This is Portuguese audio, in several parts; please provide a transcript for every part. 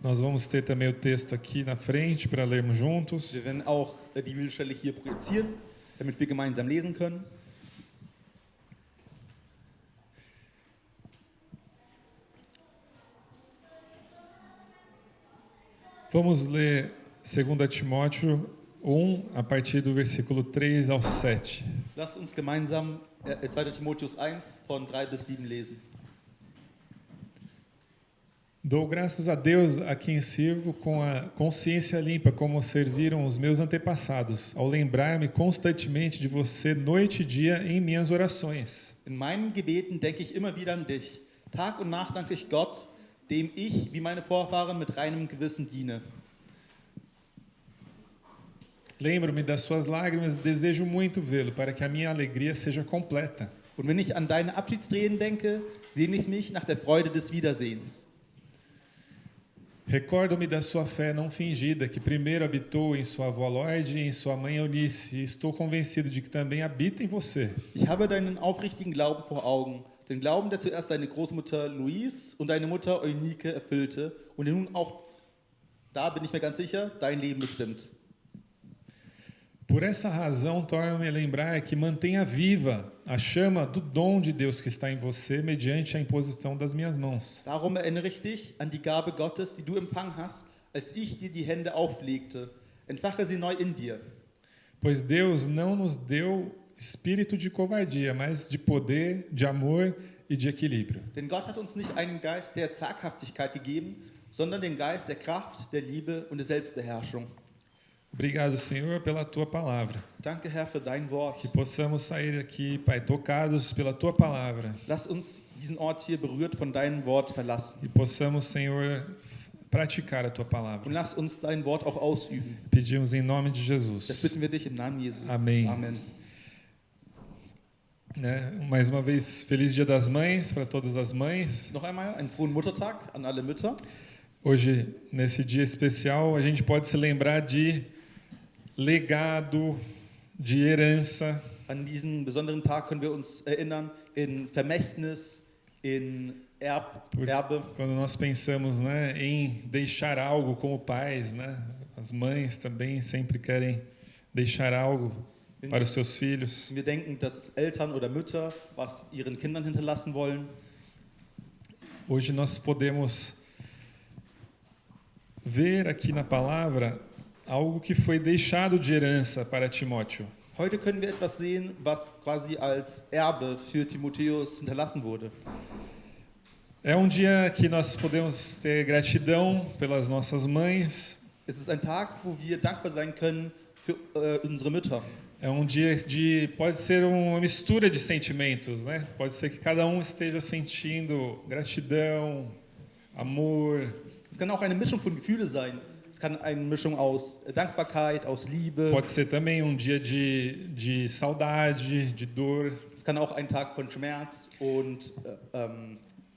Nós vamos ter também o texto aqui na frente para lermos juntos. Wir werden auch die Bibelstelle hier projizieren, damit wir gemeinsam lesen können. Vamos ler 2 Timóteo 1, a partir do versículo 3 ao 7. Lasst uns gemeinsam 2. Timotheus 1 von 3 bis 7 lesen. Dou graças a Deus a quem sirvo com a consciência limpa, como serviram os meus antepassados, ao lembrar-me constantemente de você noite e dia em minhas orações. In meinen Gebeten denke ich immer wieder an dich. Tag und Nacht danke ich Gott, dem ich, wie meine Vorfahren, mit reinem Gewissen diene. Lembro-me das suas lágrimas e desejo muito vê-lo, para que a minha alegria seja completa. Und wenn ich an deine Abschiedstränen denke, sehne ich mich nach der Freude des Wiedersehens. Recordo-me da sua fé não fingida, que primeiro habitou em sua avó Lloyd e em sua mãe Eunice, e estou convencido de que também habita em você. Ich habe deinen aufrichtigen Glauben vor Augen, den Glauben, der zuerst deine Großmutter Louise und deine Mutter Eunike erfüllte und der nun auch, da bin ich mir ganz sicher, dein Leben bestimmt. Por essa razão, torna-me a lembrar que mantenha viva a chama do dom de Deus que está em você, mediante a imposição das minhas mãos. Darum erinnere ich dich an die Gabe Gottes, die du empfangen hast, als ich dir die Hände auflegte. Entfache sie neu in dir. Pois Deus não nos deu espírito de covardia, mas de poder, de amor e de equilíbrio. Denn Gott hat uns nicht einen Geist der Zaghaftigkeit gegeben, sondern den Geist der Kraft, der Liebe und der Selbstbeherrschung. Obrigado, Senhor, pela Tua palavra. Danke, Herr, für dein Wort. Que possamos sair aqui, Pai, tocados pela Tua palavra. Lass uns diesen Ort hier berührt von deinem Wort verlassen. E possamos, Senhor, praticar a Tua Und palavra. lass uns dein Wort auch ausüben. Pedimos em nome de Das Jesus. bitten wir dich im Namen Jesu. Amém. Amen. Né? Mais uma vez, feliz Dia das Mães para todas as mães. Noch einmal einen frohen Muttertag an alle Mütter. Hoje, nesse dia especial, a gente pode se lembrar de legado, de herança. An diesen besonderen Tag können wir uns erinnern in Vermächtnis, in Erbe. Quando nós pensamos, né, em deixar algo como pais, né? As mães também sempre querem deixar algo para os seus filhos. Wir denken, dass Eltern oder Mütter was ihren Kindern hinterlassen wollen. Hoje nós podemos ver aqui na palavra algo que foi deixado de herança para Timóteo. Heute können wir etwas sehen, was quasi als Erbe für Timotheus hinterlassen wurde. É um dia que nós podemos ter gratidão pelas nossas mães. Es ist ein Tag, wo wir dankbar sein können für unsere Mütter. É um dia pode ser uma mistura de sentimentos, né? Pode ser que cada um esteja sentindo gratidão, amor. Es kann auch eine Mischung von Gefühlen sein. Es kann eine Mischung aus Dankbarkeit, aus Liebe. Pode ser também um dia de saudade, de dor. Es kann auch ein Tag von Schmerz und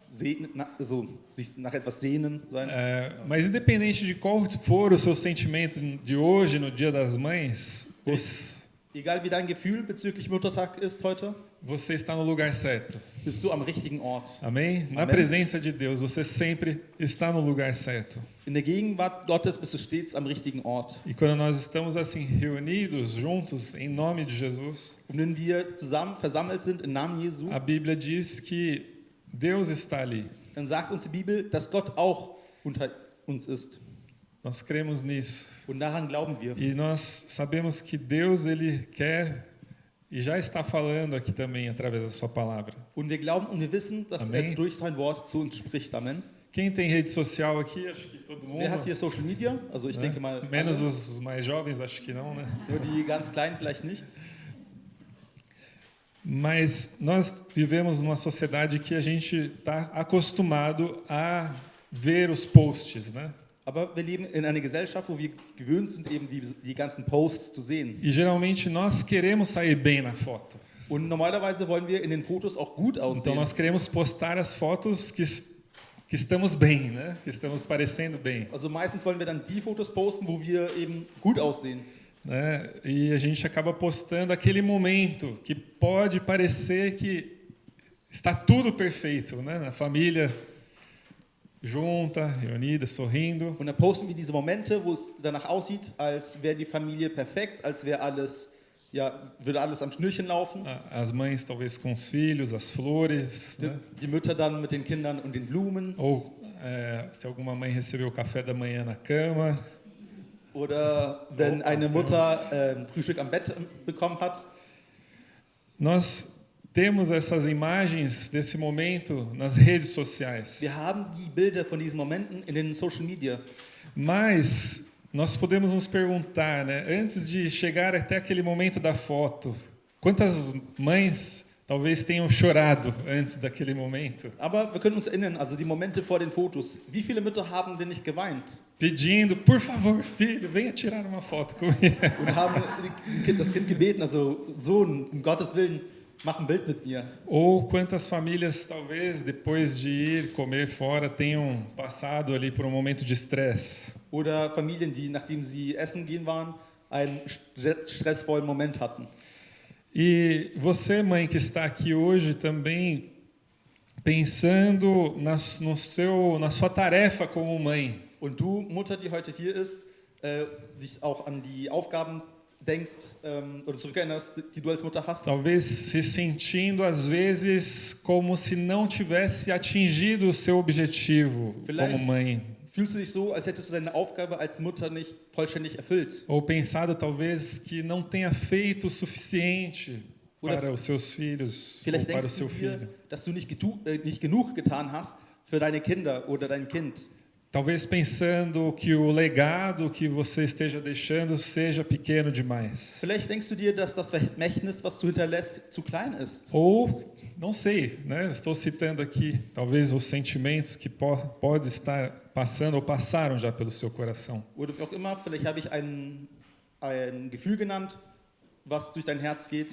sich nach etwas sehnen sein. Mas independente de qual for o seu sentimento de hoje, no Dia das Mães, Egal wie dein Gefühl bezüglich Muttertag ist heute, você está no lugar certo. bist du am richtigen Ort. Amém? Na Amém. presença de Deus, você sempre está no lugar certo. In der Gegenwart Gottes bist du stets am richtigen Ort. E quando nós estamos assim reunidos, juntos, em nome de Jesus, Und wenn wir zusammen versammelt sind im Namen Jesu, a Bíblia diz que Deus está ali. dann sagt uns die Bibel, dass Gott auch unter uns ist. Nós cremos nisso. Und daran glauben wir. E nós sabemos que Deus, Ele quer e já está falando aqui também através da sua palavra. Und wir glauben und wir wissen, dass Amen. er durch sein Wort zu uns spricht. Amen. Quem tem rede social aqui? Acho que todo mundo. Wer hat hier Social Media? Also ich Né? denke mal, Menos alle. os mais jovens, acho que não, né? Nur die ganz Kleinen vielleicht nicht. Mas nós vivemos numa sociedade que a gente está acostumado a ver os posts, né? Aber wir leben in einer Gesellschaft, wo wir gewöhnt sind, eben die ganzen Posts zu sehen. E geralmente nós queremos sair bem na foto. Und normalerweise wollen wir in den Fotos auch gut Então aussehen. nós queremos postar as fotos que estamos bem, né? Que estamos parecendo bem, Also meistens wollen wir dann die Fotos posten, wo wir eben gut aussehen. né? E a gente acaba postando aquele momento que pode parecer que está tudo perfeito, né? Na família junta, reunida, sorrindo. Und dann posten wir diese Momente, wo es danach aussieht, als wäre die Familie perfekt, als wäre alles, ja, würde alles am Schnürchen laufen. As mães talvez com os filhos, as flores, né? Die Mütter dann mit den Kindern und den Blumen. Ou se alguma mãe recebeu o café da manhã na cama. Oder wenn eine Mutter Frühstück am Bett bekommen hat. Nós temos essas imagens desse momento nas redes sociais. Wir haben die Bilder von diesen Momenten in den Social Media. Mas nós podemos nos perguntar, né, antes de chegar até aquele momento da foto, quantas mães talvez tenham chorado antes daquele momento? Aber wir können uns erinnern, also die Momente vor den Fotos. Wie viele Mütter haben denn nicht geweint? Pedindo, por favor, filho, venha tirar uma foto comigo. Und haben das Kind gebeten, also Sohn, um Gottes Willen, mach ein Bild mit mir. Ou quantas famílias, talvez, depois de ir comer fora, tenham passado ali por um momento de estresse. Oder Familien, die, nachdem sie essen gehen waren, einen stressvollen Moment hatten. E você, mãe, que está aqui hoje também pensando na sua tarefa como mãe. Und du, Mutter, die heute hier ist, dich auch an die Aufgaben denkst oder zurückerinnerst, die du als Mutter hast. Talvez se sentindo, às vezes, como se não tivesse atingido o seu objetivo como mãe. Fühlst du dich so, als hättest du deine Aufgabe als Mutter nicht vollständig erfüllt? Ou pensado, talvez, que não tenha feito o suficiente para os seus filhos ou Vielleicht para o denkst seu du dir, filho. dass du nicht genug getan hast für deine Kinder oder dein Kind. Talvez pensando que o legado que você esteja deixando seja pequeno demais. Vielleicht denkst du dir, dass das Vermächtnis, was du hinterlässt, zu klein ist. Ou, não sei, né? Estou citando aqui, talvez, os sentimentos que pode estar passando ou passaram já pelo seu coração. Oder wie auch immer, vielleicht habe ich ein Gefühl genannt, was durch dein Herz geht.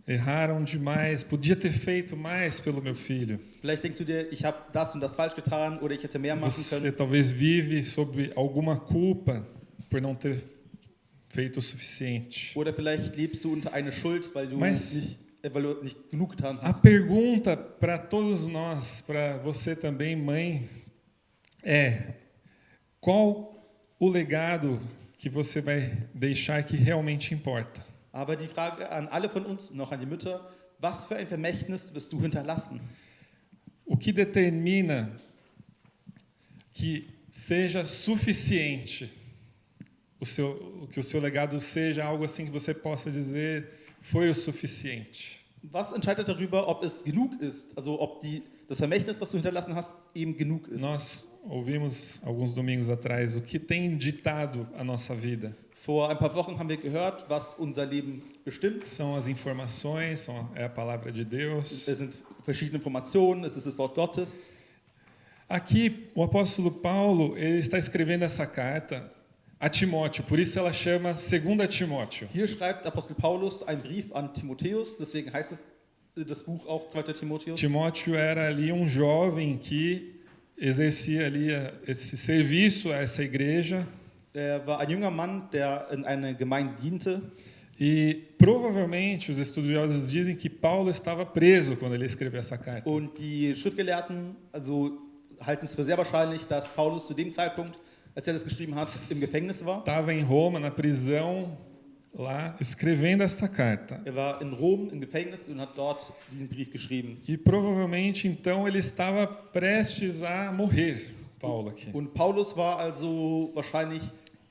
Erraram demais, podia ter feito mais pelo meu filho. Vielleicht denkst du dir, ich habe das und das falsch getan oder ich hätte mehr machen Você können. talvez vive sob alguma culpa por não ter feito o suficiente. Oder vielleicht lebst du unter einer Schuld, weil du nicht genug getan A hast. pergunta para todos nós, para você também, mãe, é: qual o legado que você vai deixar que realmente importa? Aber die Frage an alle von uns, noch an die Mütter, was für ein Vermächtnis wirst du hinterlassen? O que determina que seja suficiente que o seu legado seja algo assim que você possa dizer foi o suficiente? Was entscheidet darüber, ob es genug ist? Also ob das Vermächtnis, was du hinterlassen hast, eben genug ist? Nós ouvimos alguns domingos atrás o que tem ditado a nossa vida. Vor ein paar Wochen haben wir gehört, was unser Leben bestimmt. São as informações, é a palavra de Deus. Es sind verschiedene Informationen, es ist das Wort Gottes. Aqui, o apóstolo Paulo, ele está escrevendo essa carta a Timóteo, por isso ela chama 2 Timóteo. Hier schreibt Apostel Paulus einen Brief an Timotheus, deswegen heißt das Buch auch 2. Timotheus. Timóteo era ali jovem que exercia ali esse serviço a essa igreja. Er war ein junger Mann, der in einer Gemeinde diente. E provavelmente os estudiosos dizem que Paulo estava preso quando ele escreveu essa carta. Und die Schriftgelehrten halten es für sehr wahrscheinlich, dass Paulus zu dem Zeitpunkt, als er das geschrieben hat, im Gefängnis war. Estava em Roma, na prisão, lá, escrevendo esta carta. Er war in Rom im Gefängnis und hat dort diesen Brief geschrieben. E provavelmente então ele estava prestes a morrer, Paulo aqui. Und Paulus war also wahrscheinlich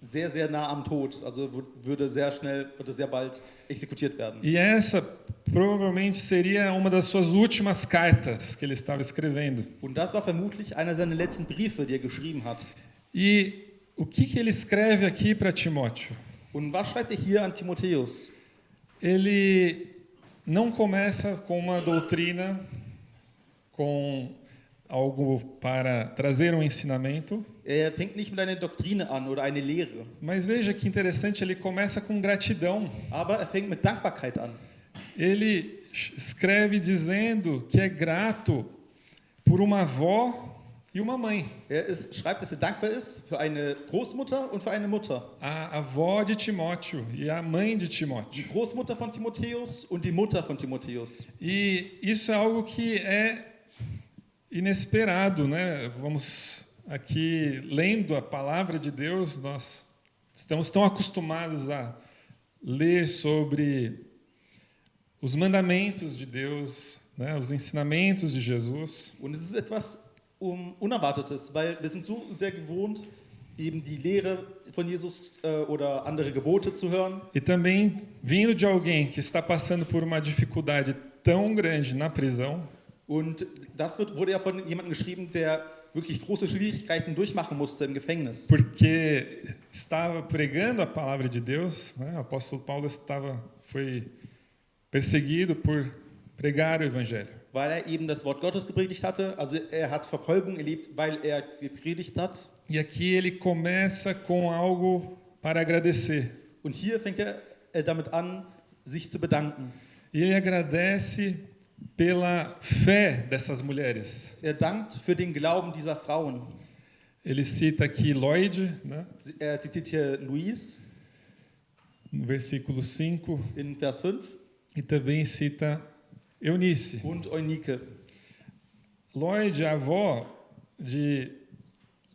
sehr, sehr nah am Tod, also würde sehr schnell oder sehr bald exekutiert werden. E essa provavelmente seria uma das suas últimas cartas que ele estava escrevendo. Und das war vermutlich einer seiner letzten Briefe, die er geschrieben hat. E o que ele escreve aqui para Timóteo? Und was schreibt er hier an Timotheus? Ele não começa com uma doutrina, com algo para trazer ensinamento. Er fängt nicht mit einer Doktrine an oder eine Lehre. Mas veja que interessante, ele começa com gratidão. Aber er fängt mit Dankbarkeit an. Ele escreve dizendo que é grato por uma avó e uma mãe. Schreibt, dass er dankbar ist für eine Großmutter und für eine Mutter. A avó de Timóteo e a mãe de Timóteo. Die Großmutter von Timotheus und die Mutter von Timotheus. E isso é algo que é inesperado, né? Vamos aqui lendo a palavra de Deus, nós estamos tão acostumados a ler sobre os mandamentos de Deus, né? Os ensinamentos de Jesus. Und es ist etwas Unerwartetes, weil wir sind so sehr gewohnt, eben die Lehre von Jesus oder andere Gebote zu hören. E também vindo de alguém que está passando por uma dificuldade tão grande na prisão. Und das wurde ja von jemandem geschrieben, der wirklich große Schwierigkeiten durchmachen musste im Gefängnis. Porque estava pregando a palavra de Deus, né? O apóstolo Paulo foi perseguido por pregar o evangelho. Weil er eben das Wort Gottes gepredigt hatte. Also er hat Verfolgung erlebt, weil er gepredigt hat. E aqui ele começa com algo para agradecer. Und hier fängt er damit an, sich zu bedanken. E ele agradece pela fé dessas mulheres. Er dankt für den Glauben dieser Frauen. Ele cita aqui Lloyd, né? Er zitiert hier Luis No versículo 5, in Vers 5 e também cita Eunice. und Eunike. Lloyd, a avó de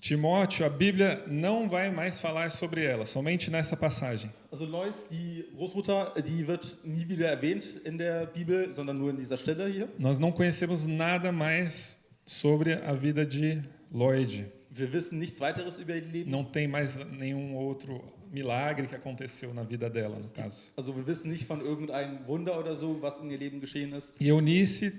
Timóteo, a Bíblia não vai mais falar sobre ela, somente nessa passagem. Also Lois, die Großmutter, die wird nie wieder erwähnt in der Bibel, sondern nur in dieser Stelle hier. Nós não conhecemos nada mais sobre a vida de Lloyd. Wir wissen nichts weiteres über ihr Leben. Não tem mais nenhum outro milagre que aconteceu na vida dela, no caso. Also wir wissen nicht von irgendeinem Wunder oder so, was in ihr Leben geschehen ist. E Eunice,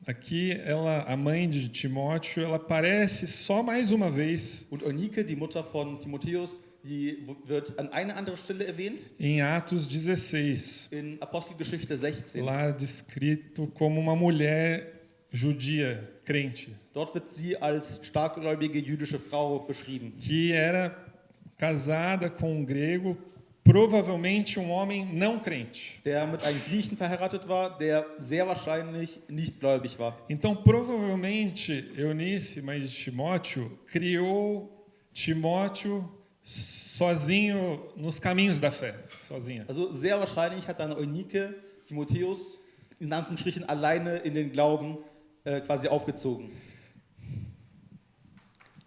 aqui, ela, a mãe de Timóteo, ela aparece só mais uma vez Und Eunike, die Mutter von Timotheus, die wird an einer anderen Stelle erwähnt, em Atos 16, in Apostelgeschichte 16. lá descrito como uma mulher judia, crente, Dort wird sie als starkgläubige jüdische Frau beschrieben, que era casada com um grego, provavelmente um homem não crente. der mit einem Griechen verheiratet war, der sehr wahrscheinlich nicht gläubig war. Então, provavelmente, Eunice, mãe de Timóteo, criou Timóteo sozinho nos caminhos da fé, sozinha. Also sehr wahrscheinlich hat dann Eunike Timotheus in Anführungsstrichen alleine in den Glauben quasi aufgezogen.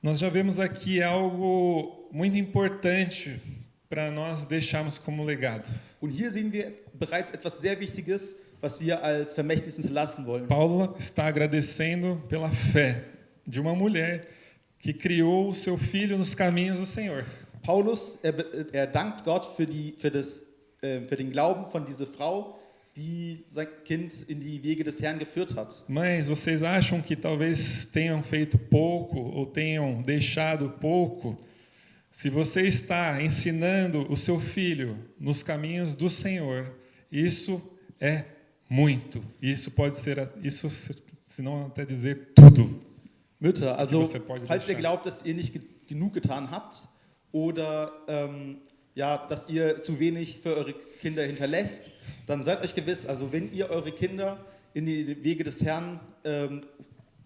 Nós já vemos aqui algo muito importante para nós deixarmos como legado. Und hier sehen wir bereits etwas sehr Wichtiges, was wir als Vermächtnis hinterlassen wollen. Paulo está agradecendo pela fé de uma mulher que criou o seu filho nos caminhos do Senhor. Paulus, er dankt Gott für den Glauben von dieser Frau, die sein Kind in die Wege des Herrn geführt hat. Mães, vocês acham que talvez tenham feito pouco ou tenham deixado pouco? Se você está ensinando o seu filho nos caminhos do Senhor, isso é muito. Isso pode ser, isso, se não até dizer tudo. Mütter, also você pode falls ihr deixar. glaubt, dass ihr nicht genug getan habt oder ja, dass ihr zu wenig für eure Kinder hinterlässt, dann seid euch gewiss, also wenn ihr eure Kinder in die Wege des Herrn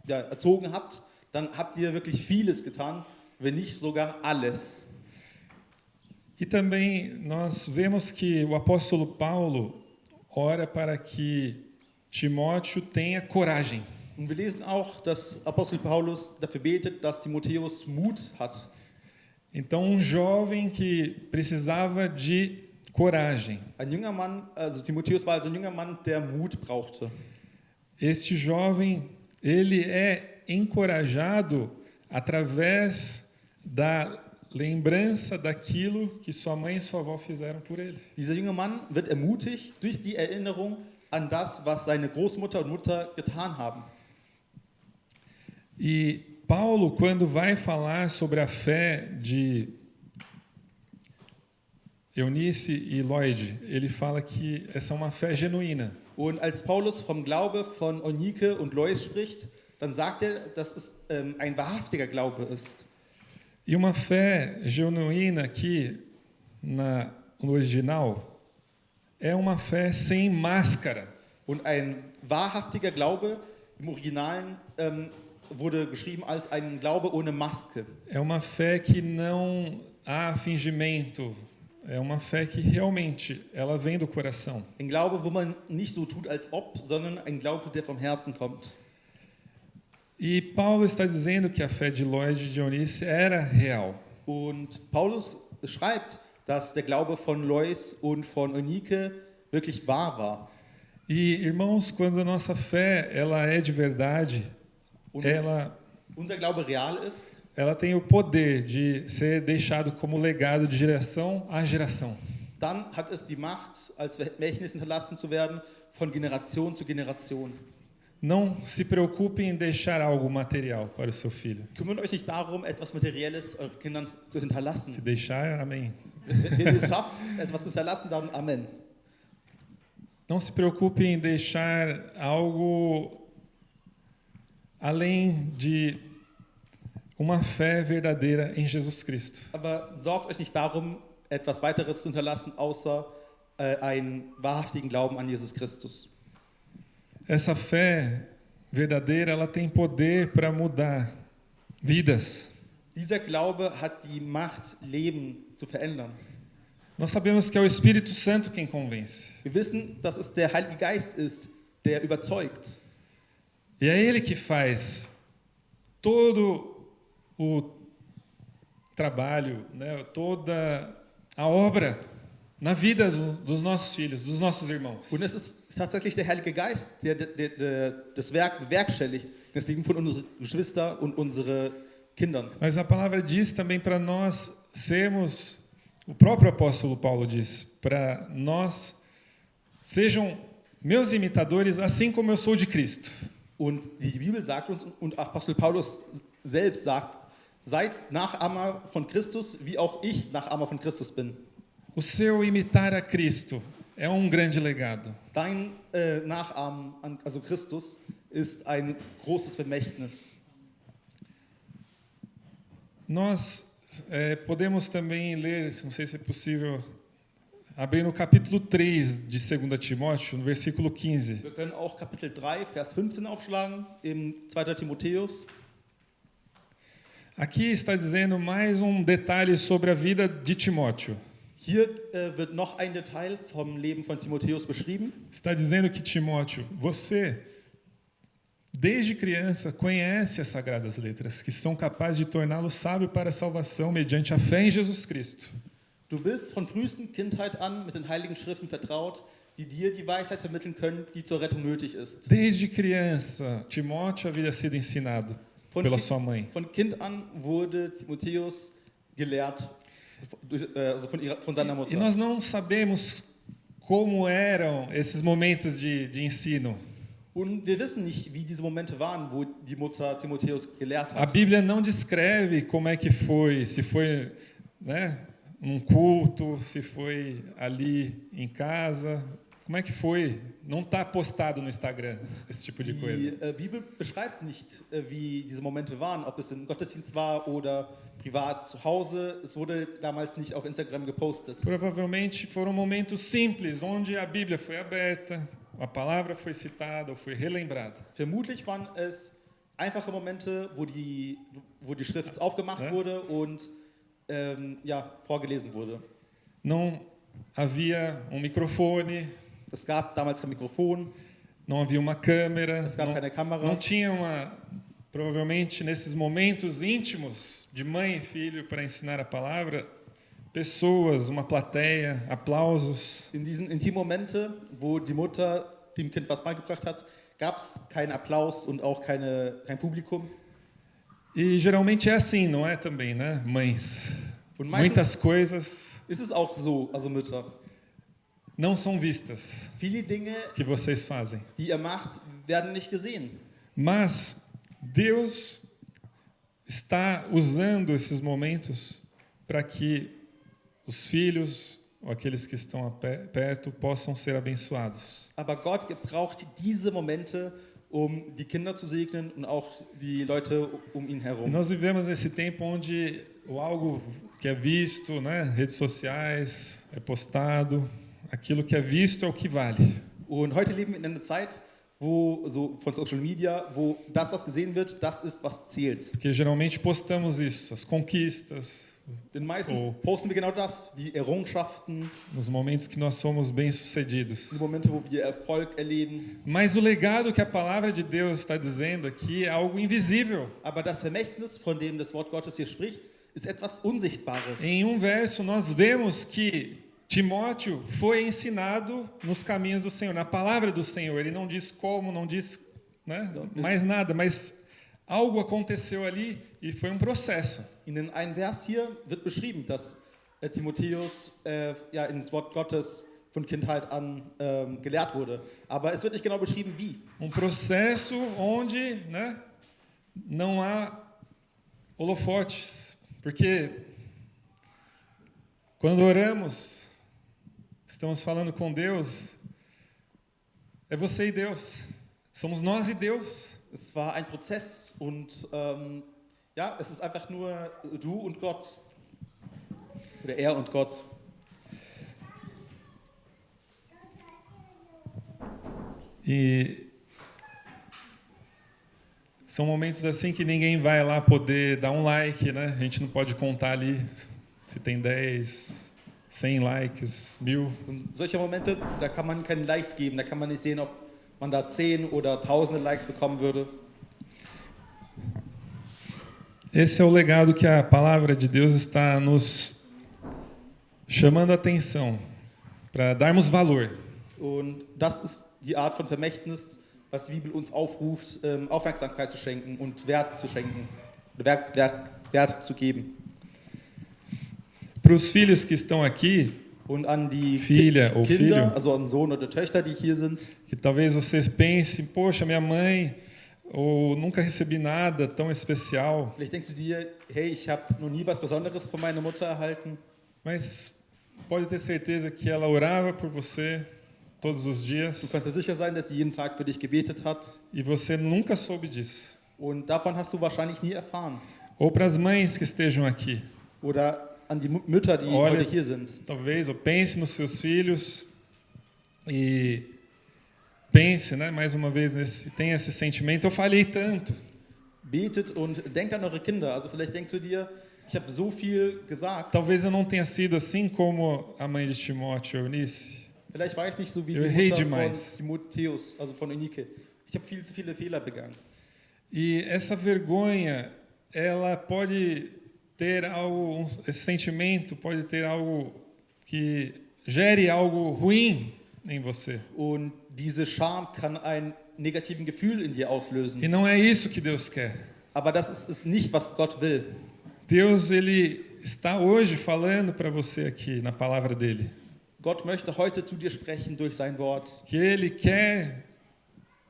ja, erzogen habt, dann habt ihr wirklich vieles getan, wenn nicht sogar alles. E também nós vemos que o apóstolo Paulo ora para que Timóteo tenha coragem. Und wir lesen auch, dass Apostel Paulus dafür betet, dass Timotheus Mut hat. Então, jovem que precisava de coragem. Ein junger Mann, also Timotheus war also ein junger Mann, der Mut brauchte. Este jovem, ele é encorajado através da lembrança daquilo que sua mãe e sua avó fizeram por ele. Dieser junge Mann wird ermutigt durch die Erinnerung an das, was seine Großmutter und Mutter getan haben. E Paulo, quando vai falar sobre a fé de Eunice e Lloyd, ele fala que essa é uma fé genuína. Und als Paulus vom Glaube von Eunike und Lois spricht, dann sagt er, dass es ein wahrhaftiger Glaube ist. E uma fé genuína aqui no original é uma fé sem máscara. Und ein wahrhaftiger Glaube im Originalen wurde geschrieben als ein Glaube ohne Maske. É uma fé que não há fingimento. É uma fé que realmente ela vem do coração. Ein Glaube, wo man nicht so tut, als ob, sondern ein Glaube, der vom Herzen kommt. E Paulo está dizendo que a fé de Lloyd e de Eunice era real. Und Paulus schreibt, dass der Glaube von Lois und von Eunike wirklich wahr war. E irmãos, quando a nossa fé ela é de verdade, Und unser Glaube real ist, ela tem o poder de ser deixado como legado de geração a geração. dann hat es die Macht, als Vermächtnis hinterlassen zu werden, von Generation zu Generation. Não se preocupe em deixar algo material para o seu filho. Kümmert euch nicht darum, etwas Materielles euren Kindern zu hinterlassen. Se deixar, amém. Wenn ihr es schafft, etwas zu hinterlassen, dann Amen. Não se preocupe em deixar algo além de uma fé verdadeira em Jesus Cristo. Aber sorgt euch nicht darum, etwas weiteres zu hinterlassen, außer einen wahrhaftigen Glauben an Jesus Christus. Essa fé verdadeira, ela tem poder para mudar vidas. Dieser Glaube hat die Macht, Leben zu verändern. Nós sabemos que é o Espírito Santo quem convence. Wir wissen, dass es der Heilige Geist ist, der überzeugt. E é Ele que faz todo o trabalho, né, toda a obra na vida dos nossos filhos, dos nossos irmãos. Und es ist tatsächlich der Heilige Geist, der das Werk bewerkstelligt, das Leben von unseren Geschwistern und unsere Kindern. Mas a palavra diz também para nós sermos, o próprio apóstolo Paulo diz, para nós, sejam meus imitadores, assim como eu sou de Cristo. Und die Bibel sagt uns, und Apostel Paulus selbst sagt, seid Nachahmer von Christus, wie auch ich Nachahmer von Christus bin. O seu imitar a Cristo é um grande legado. Dein Nachahmen an also Christus ist ein großes Vermächtnis. Nós podemos também ler, não sei se é possível, abrir no capítulo 3 de 2 Timóteo, no versículo 15. Wir können auch Kapitel 3, Vers 15 aufschlagen, im 2. Timotheus. Aqui está dizendo mais um detalhe sobre a vida de Timóteo. Hier wird noch ein Detail vom Leben von Timotheus beschrieben. Está dizendo que Timóteo, você, desde criança, conhece as Sagradas Letras, que são capazes de torná-lo sábio para a salvação mediante a fé em Jesus Cristo. Du bist von frühesten Kindheit an mit den Heiligen Schriften vertraut, die dir die Weisheit vermitteln können, die zur Rettung nötig ist. Desde criança, Timóteo havia sido ensinado pela sua mãe. Von Kind an wurde Timotheus gelehrt, also von seiner Mutter. E nós não sabemos como eram esses momentos de ensino. Und wir wissen nicht, wie diese Momente waren, wo die Mutter Timotheus gelehrt A hat. Bíblia não descreve como é que foi, se foi, né, num culto, se foi ali em casa, como é que foi? Não está postado no Instagram, esse tipo de coisa. Die Bibel beschreibt nicht, wie diese Momente waren, ob es im Gottesdienst war oder privat zu Hause. Es wurde damals nicht auf Instagram gepostet. Provavelmente foram momentos simples, onde a Bíblia foi aberta, a palavra foi citada ou foi relembrada. Vermutlich waren es einfache Momente, wo die Schrift aufgemacht wurde und vorgelesen wurde. Não havia microfone. Es gab damals kein Mikrofon. Não havia uma câmera. Es gab keine Kameras. Não tinha provavelmente nesses momentos íntimos de mãe e filho para ensinar a palavra, pessoas, uma plateia, aplausos. In diesen intimen Momente, wo die Mutter dem Kind was beigebracht hat, gab es keinen Applaus und auch kein Publikum. E geralmente é assim, não é também, né, mães? Und Muitas coisas ist es auch so, also Mütter. Não são vistas Viele Dinge, que vocês fazem. die ihr macht, werden nicht gesehen. Mas Deus está usando esses momentos para que os filhos ou aqueles que estão perto possam ser abençoados. Aber Gott gebraucht diese Momente, um die Kinder zu segnen und auch die Leute um ihn E herum. nós vivemos nesse tempo onde algo que é visto, né, redes sociais, é postado, aquilo que é visto é o que vale. Und heute leben wir in einer Zeit, wo so von Social Media, wo das, was gesehen wird, das ist, was zählt. Porque geralmente postamos isso, as conquistas, Denn meistens Oh. posten wir genau das, die Errungenschaften, nos momentos que nós somos bem-sucedidos. die Momente, wo wir Erfolg erleben. Mas o legado que a palavra de Deus está dizendo aqui é algo invisível. Aber das Vermächtnis, von dem das Wort Gottes hier spricht, ist etwas Unsichtbares. Em verso, nós vemos que Timóteo foi ensinado nos caminhos do Senhor, na palavra do Senhor. Ele não diz como, não diz, né, mais nada, mas algo aconteceu ali e foi um processo. In dem einen Vers hier wird beschrieben, dass Timotheus ja, ins Wort Gottes von Kindheit an gelehrt wurde. Aber es wird nicht genau beschrieben, wie. Processo onde, né, não há holofotes, porque quando oramos, estamos falando com Deus, é você e Deus, somos nós e Deus. Es war ein Prozess und ja, es ist einfach nur du und Gott. Oder er und Gott. E são momentos assim que ninguém vai lá poder dar um like, né? A gente não pode contar ali se tem 10, 100 likes, 1000. Und solche Momente, da kann man keine Likes geben, da kann man nicht sehen, ob man da 10 oder tausende Likes bekommen würde. Esse é o legado que a palavra de Deus está nos chamando a atenção, para darmos valor. Und das ist die Art von Vermächtnis, was die Bibel uns aufruft, Aufmerksamkeit zu schenken und Wert zu schenken, Wert zu geben. Para os filhos que estão aqui, Und an die Filha ou Kinder, filho. also an Sohn oder Töchter, die hier sind, que talvez você pense, poxa, minha mãe, ou nunca recebi nada tão especial, vielleicht denkst du dir, hey, ich habe noch nie was Besonderes von meiner Mutter erhalten, mas pode ter certeza que ela orava por você todos os du dias kannst dir sicher sein, dass sie jeden Tag für dich gebetet hat e você nunca soube disso. und davon hast du wahrscheinlich nie erfahren. Ou para as mães que estejam aqui, Oder an die Mütter, die Olha- heute hier sind. talvez, ou pense nos seus filhos e pense, né, mais uma vez, tenha esse sentimento, eu falhei tanto, Betet und denkt an eure Kinder. Also vielleicht denkst du dir, ich habe so viel gesagt, talvez eu não tenha sido assim como a mãe de Timóteo, Eunice. vielleicht war ich nicht so wie Eu die errei Mutter demais. von Timotheus, also von Eunike. Ich habe viel zu viele Fehler begangen. E essa vergonha, ela pode ter algo, esse sentimento pode ter algo que gere algo ruim em você. Und diese Scham kann ein negativen Gefühl in dir auslösen. E não é isso que Deus quer. Aber das ist es nicht, was Gott will. Deus, ele está hoje falando para você aqui na palavra dele, Gott möchte heute zu dir sprechen durch sein Wort, que ele quer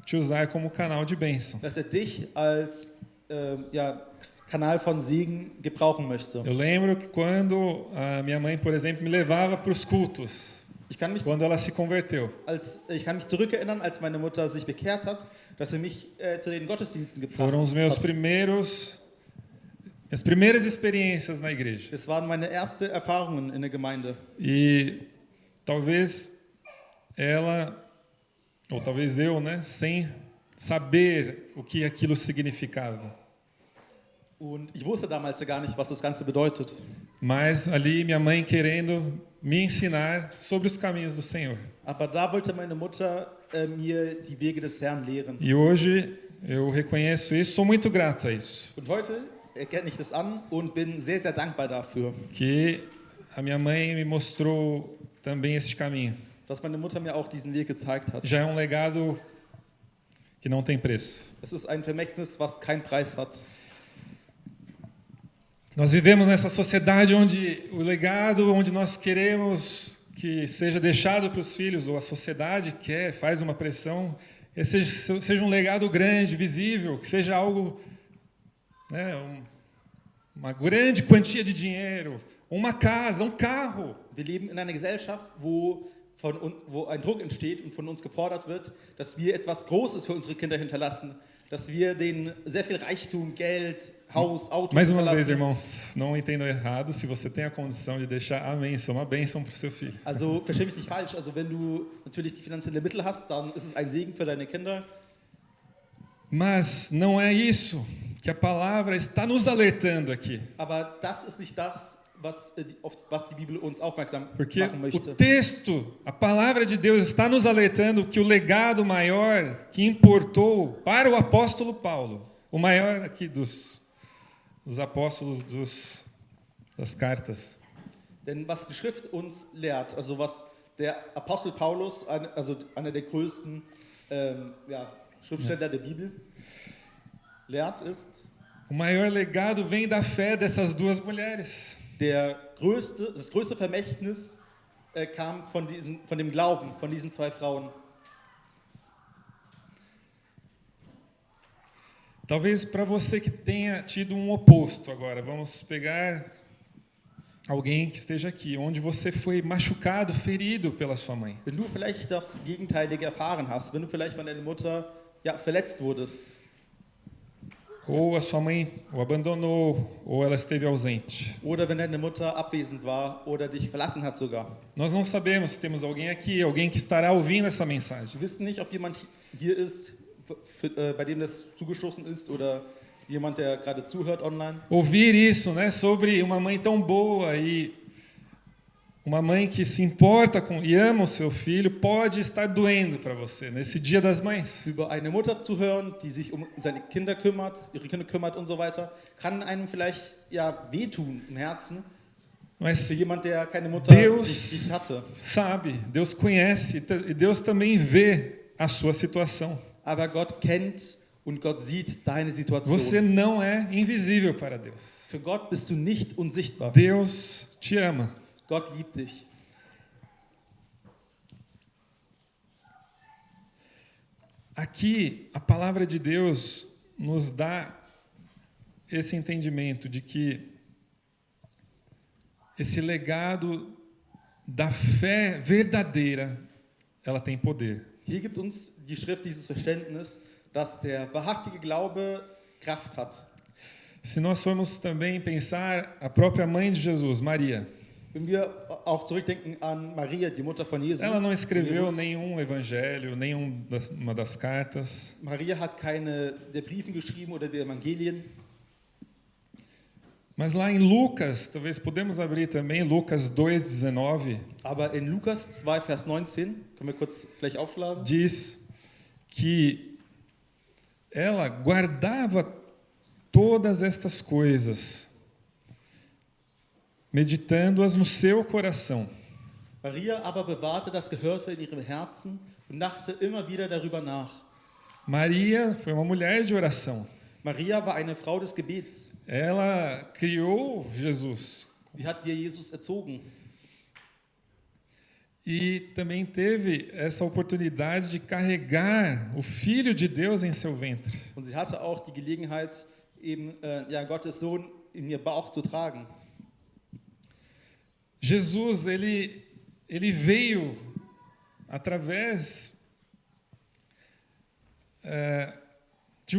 te usar como canal de bênção. dass dich als ja, Kanal von Segen gebrauchen möchte. Eu lembro que quando a minha mãe, por exemplo, me levava para os cultos, Ich kann mich quando ela se converteu. zurückerinnern, als meine Mutter sich bekehrt hat, dass sie mich zu den Gottesdiensten gebracht Foram os meus hat. minhas primeiras experiências na igreja. Das waren meine ersten Erfahrungen in der Gemeinde. E talvez ela, ou talvez eu, né, sem saber o que aquilo significava. Und ich wusste damals ja gar nicht, was das Ganze bedeutet. Mas ali minha mãe querendo me ensinar sobre os caminhos do Senhor. Aber da wollte meine Mutter mir die Wege des Herrn lehren. E hoje eu reconheço isso, sou muito grato a isso. Und heute erkenne ich das an und bin sehr, sehr dankbar dafür, Que a minha mãe me mostrou também este caminho. dass meine Mutter mir auch diesen Weg gezeigt hat. Já é um legado que não tem preço. Es ist ein Vermächtnis, was keinen Preis hat. Nós vivemos nessa sociedade onde o legado, onde nós queremos que seja deixado para os filhos, ou a sociedade quer, faz uma pressão, seja um legado grande, visível, que seja algo, né, uma grande quantia de dinheiro, uma casa, um carro. Wir leben in einer Gesellschaft, wo ein Druck entsteht und von uns gefordert wird, dass wir etwas Großes für unsere Kinder hinterlassen, dass wir denen sehr viel Reichtum, Geld, Haus, Auto Mais uma vez, hinterlassen. irmãos, não entendam errado, se você tem a condição de deixar, amém, isso é uma bênção para o seu filho. Also versteh mich nicht falsch, also wenn du natürlich die finanziellen Mittel hast, dann ist es ein Segen für deine Kinder. Mas não é isso que a palavra está nos alertando aqui. Aber das ist nicht das, auf was die Bibel uns aufmerksam Porque machen o möchte. texto, a palavra de Deus está nos alertando que o legado maior que importou para o apóstolo Paulo, o maior aqui dos apóstolos das cartas, Denn was die Schrift uns lehrt, also was der Apostel Paulus, also einer der größten Schriftsteller der Bibel, lehrt, ist, o maior legado vem da fé dessas duas mulheres. das größte Vermächtnis kam von dem Glauben von diesen zwei Frauen. Talvez para você que tenha tido um oposto agora, vamos pegar alguém que esteja aqui, onde você foi machucado, ferido pela sua mãe. Wenn du vielleicht das Gegenteilige erfahren hast, wenn du vielleicht von deiner Mutter verletzt wurdest, Ou a sua mãe o abandonou, ou ela esteve ausente. oder wenn deine Mutter abwesend war oder dich verlassen hat sogar. Nós não sabemos se temos alguém aqui, alguém que estará ouvindo essa mensagem. Wir wissen nicht, ob jemand hier ist, bei dem das zugestoßen ist oder jemand, der gerade zuhört online. Ouvir isso, né, sobre uma mãe tão boa e uma mãe que se importa com e ama o seu filho, pode estar doendo para você nesse Dia das Mães. Über eine Mutter zu hören, die sich um ihre Kinder kümmert und so weiter, kann einem vielleicht wehtun im Herzen. Mas Für jemand, der keine Mutter Deus nicht hatte. sabe, Deus conhece e Deus também vê a sua situação. Aber Gott kennt und Gott sieht deine Situation. Você não é invisível para Deus. Für Gott bist du nicht unsichtbar. Deus te ama. Gott liebt dich. Aqui, a palavra de Deus nos dá esse entendimento de que esse legado da fé verdadeira, ela tem poder. Hier gibt uns die Schrift dieses Verständnis, dass der wahrhaftige Glaube Kraft hat. Se nós formos também pensar a própria mãe de Jesus, Maria, Wenn wir auch zurückdenken an Maria, die Mutter von Jesus. ela não escreveu Jesus. nenhum evangelho, nenhuma das cartas. Maria hat keine der Briefen geschrieben oder der Evangelien. Mas lá em Lucas, talvez podemos abrir também, Lucas 2,19, Aber in Lukas 2, Vers 19, können wir kurz vielleicht aufschlagen, diz que ela guardava todas estas coisas, meditando-as no seu coração. Maria aber bewahrte das Gehörte in ihrem Herzen und dachte immer wieder darüber nach. Maria foi uma mulher de oração. Maria war eine Frau des Gebets. Ela criou Jesus Sie hat ihr Jesus erzogen. e também teve essa oportunidade de carregar o Filho de Deus em seu ventre. Und sie hatte auch die Gelegenheit, eben Gottes Sohn in ihr Bauch zu tragen. Jesus, ele veio através de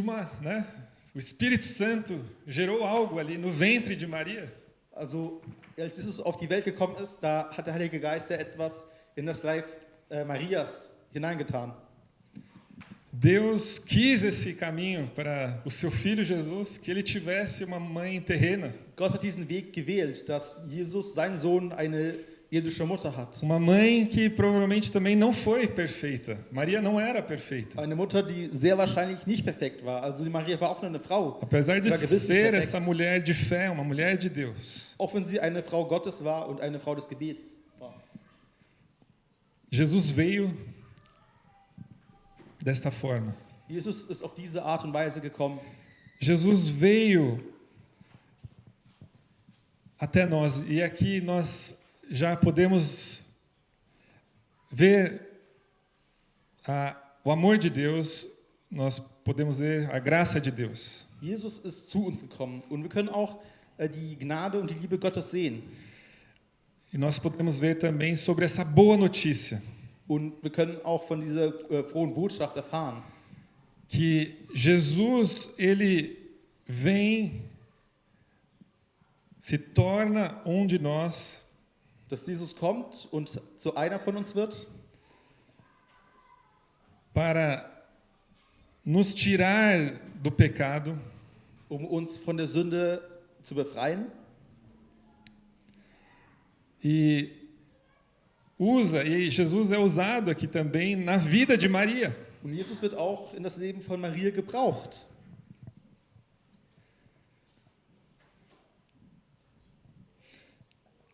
o Espírito Santo gerou algo ali no ventre de Maria. Also, als Jesus auf die Welt gekommen ist, da hat der Heilige Geist ja etwas in das Leib Marias hineingetan. Deus quis esse caminho para o seu filho Jesus, que ele tivesse uma mãe terrena. Gott hat diesen Weg gewählt, dass Jesus, sein Sohn, eine irdische Mutter hat. Uma mãe que provavelmente também não foi perfeita. Maria não era perfeita. Eine Mutter, die sehr wahrscheinlich nicht perfekt war. Also die Maria war auch nur eine Frau. Apesar de Sie war gewiss nicht ser perfekt. essa mulher de fé, uma mulher de Deus. Auch wenn sie eine Frau Gottes war und eine Frau des Gebets war. Jesus veio desta forma. Jesus ist auf diese Art und Weise gekommen. Jesus veio até nós. E aqui nós já podemos ver o amor de Deus, nós podemos ver a graça de Deus. Jesus ist zu uns gekommen und wir können auch die Gnade und die Liebe Gottes sehen. E nós podemos ver também sobre essa boa notícia, Und wir können auch von dieser frohen Botschaft erfahren, que Jesus, ele vem, se torna um de nós, dass Jesus kommt und zu einer von uns wird, para nos tirar do pecado, um uns von der Sünde zu befreien, E Jesus é usado aqui também na vida de Maria. Und Jesus wird auch in das Leben von Maria gebraucht.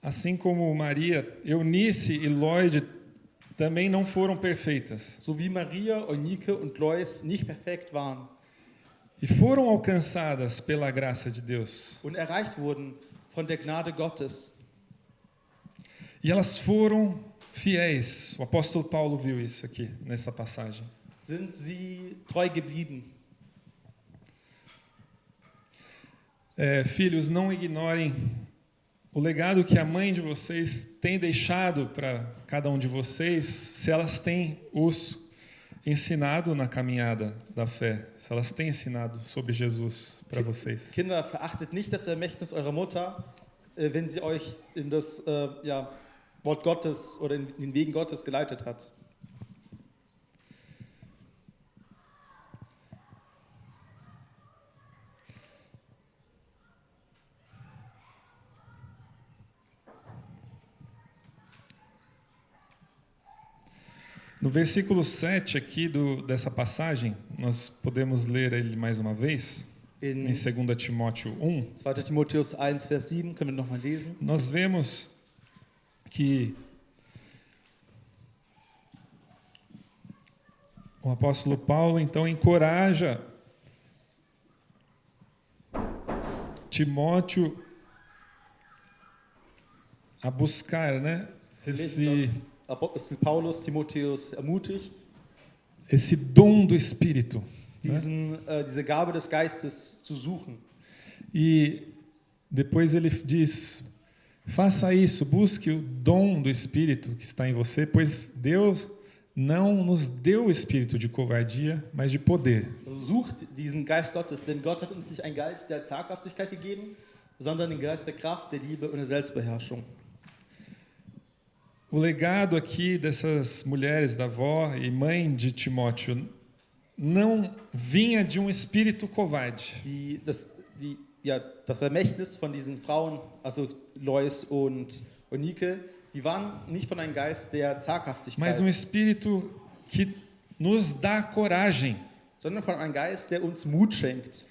Assim como Maria, Eunice e Lloyd também não foram perfeitas. So wie Maria, Eunike und Lois nicht perfekt waren E foram alcançadas pela graça de Deus. und erreicht wurden von der Gnade Gottes. E elas foram fiéis. O apóstolo Paulo viu isso aqui, nessa passagem. Sind sie treu geblieben. Filhos, não ignorem o legado que a mãe de vocês tem deixado para cada um de vocês, se elas têm os ensinado na caminhada da fé, se elas têm ensinado sobre Jesus para vocês. Kinder, verachtet nicht das Vermächtnis eurer Mutter, wenn sie euch in das Wort Gottes oder in den Wegen Gottes geleitet hat. No versículo 7 aqui dessa passagem, nós podemos ler ele mais uma vez, em 2 Timóteo 1. 2. Timotheus 1, Vers 7, können wir nochmal lesen. Nós vemos que o apóstolo Paulo, então, encoraja Timóteo a buscar, né, Apostel Paulus Timotheus ermutigt, esse dom do Espírito. Diese Gabe des Geistes zu suchen. E depois ele diz: faça isso, busque o dom do Espírito que está em você, pois Deus não nos deu o espírito de covardia, mas de poder. Also sucht diesen Geist Gottes, denn Gott hat uns nicht einen Geist der Zaghaftigkeit gegeben, sondern den Geist der Kraft, der Liebe und der Selbstbeherrschung. O legado aqui dessas mulheres, da avó e mãe de Timóteo, não vinha de um espírito covarde. Das Vermächtnis von diesen Frauen, also Lois und Eunike, die waren nicht von einem Geist der Zaghaftigkeit, mas espírito que nos dá coragem. sondern von einem Geist, der uns Mut schenkt.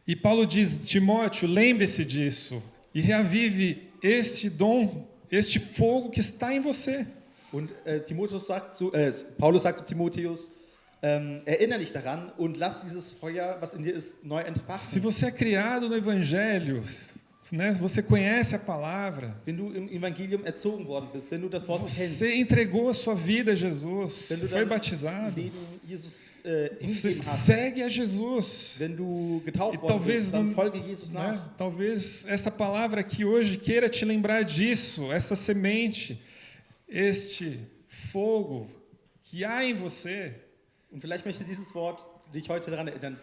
E Paulo diz: Timóteo, lembre-se disso e reavive este dom, este fogo que está em você. Und Paulus sagt zu Timotheus, erinnere dich daran und lass dieses Feuer, was in dir ist, neu entfachen. Se você é criado no Evangelho, né, você conhece a palavra. Wenn du im Evangelium erzogen worden bist, wenn du das Wort kennst, Você entregou a sua vida a Jesus, wenn du foi dein batizado, Leben Jesus você hingegeben hast, segue a Jesus. wenn du getauft E worden talvez, bist, dann folge Jesus né, nach. talvez essa palavra aqui hoje queira te lembrar disso, essa semente, este fogo que há em você. Und vielleicht möchte dieses Wort dich heute daran erinnern,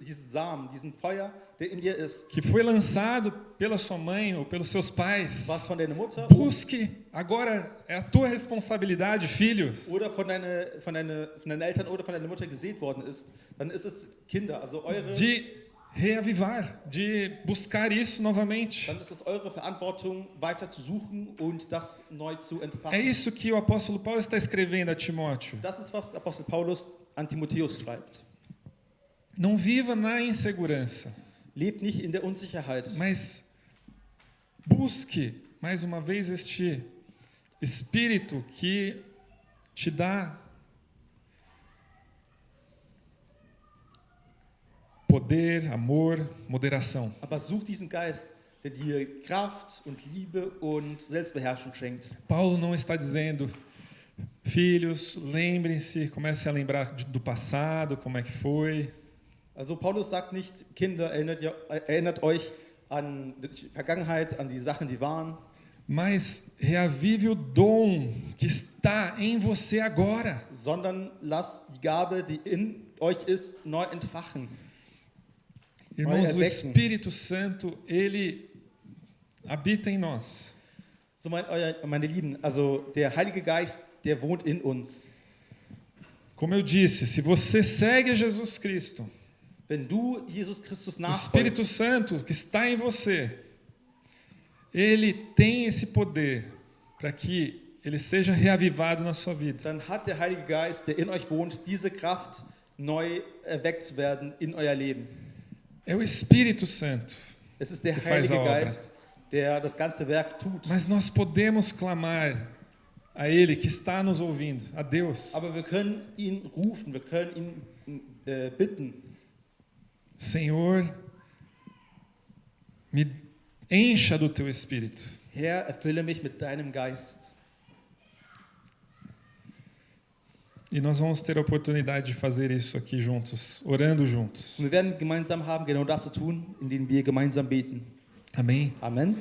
dieses Samen, diesen Feuer, der in dir ist, Que foi lançado pela sua mãe ou pelos seus pais. was von deiner Mutter Busque, agora é a tua responsabilidade, filhos. oder von deinen Eltern oder von deiner Mutter gesät worden ist, dann ist es Kinder, also eure, De reavivar, de buscar isso novamente. dann ist es eure Verantwortung, weiter zu suchen und das neu zu É entfachen. isso que o apóstolo Paulo está escrevendo a Timóteo. Das ist, was Apostel Paulus an Timotheus schreibt. Não viva na insegurança, Lebt nicht in der Unsicherheit, mas busque, mais uma vez, este espírito que te dá poder, amor, moderação. aber such diesen Geist, der dir Kraft und Liebe und Selbstbeherrschung schenkt. Paulo não está dizendo: filhos, lembrem-se, comecem a lembrar do passado, como é que foi. Also Paulus sagt nicht, Kinder, erinnert euch an die Vergangenheit, an die Sachen, die waren, Mas reavive o dom que está em você agora. sondern lasst die Gabe, die in euch ist, neu entfachen. Irmãos, o erwecken. Espírito Santo, ele habita em nós. So meine Lieben, also der Heilige Geist, der wohnt in uns. Como eu disse, se você segue a Jesus Cristo, Wenn du Jesus Christus o Espírito nachfolgst, Santo que está em você, ele tem esse poder para que ele seja reavivado na sua vida. dann hat der Heilige Geist, der in euch wohnt, diese Kraft, neu erweckt zu werden in euer Leben. É o Espírito Santo. Es ist der Que faz Heilige a obra. Geist, der das ganze Werk tut. Mas nós podemos clamar a Ele que está nos ouvindo, a Deus. Aber wir können ihn rufen, wir können ihn bitten. Senhor, me encha do teu Espírito. Herr, erfülle mich mit deinem Geist. E nós vamos ter a oportunidade de fazer isso aqui juntos, orando juntos. Und wir werden gemeinsam haben, genau das zu tun, indem wir gemeinsam beten. Amém? Amen.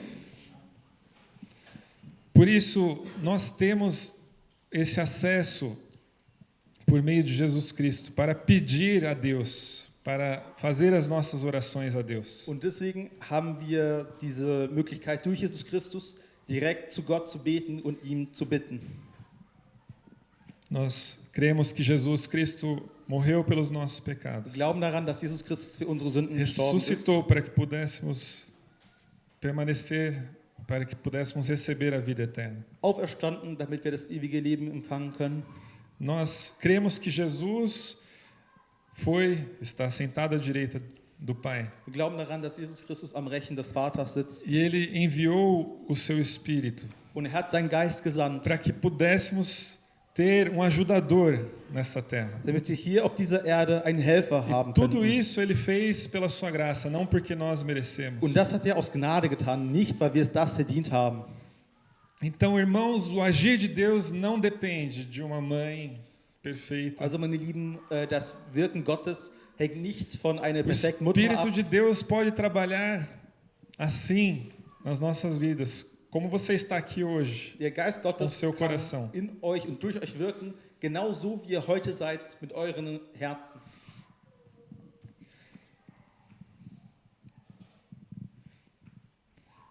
Por isso, nós temos esse acesso por meio de Jesus Cristo para pedir a Deus, para fazer as nossas orações a Deus. Und deswegen haben wir diese Möglichkeit, durch Jesus Christus direkt zu Gott zu beten und ihm zu bitten. Nós cremos que Jesus Cristo morreu pelos nossos pecados. Wir glauben daran, dass Jesus Christus für unsere Sünden gestorben ist Ressuscitou para que pudéssemos permanecer, para que pudéssemos receber a vida eterna. auferstanden, damit wir das ewige Leben empfangen können. Nós cremos que Jesus está sentado à direita do Pai. Wir glauben daran, dass Jesus Christus am Rechten des Vaters sitzt E Ele enviou o seu Espírito und er hat seinen Geist gesandt, para que pudéssemos ter um ajudador nessa terra. damit wir hier auf dieser Erde einen Helfer haben Tudo können. isso Ele fez pela sua graça, não porque nós merecemos. Und das hat er aus Gnade getan, nicht weil wir es das verdient haben. Então, irmãos, o agir de Deus não depende de uma mãe perfeita. Also meine Lieben, das Wirken Gottes hängt nicht von einer O perfekten Mutter Espírito ab. de Deus pode trabalhar assim nas nossas vidas, como você está aqui hoje. Der Geist Gottes Auf seu kann coração. in euch und durch euch wirken, genauso wie ihr heute seid mit euren Herzen.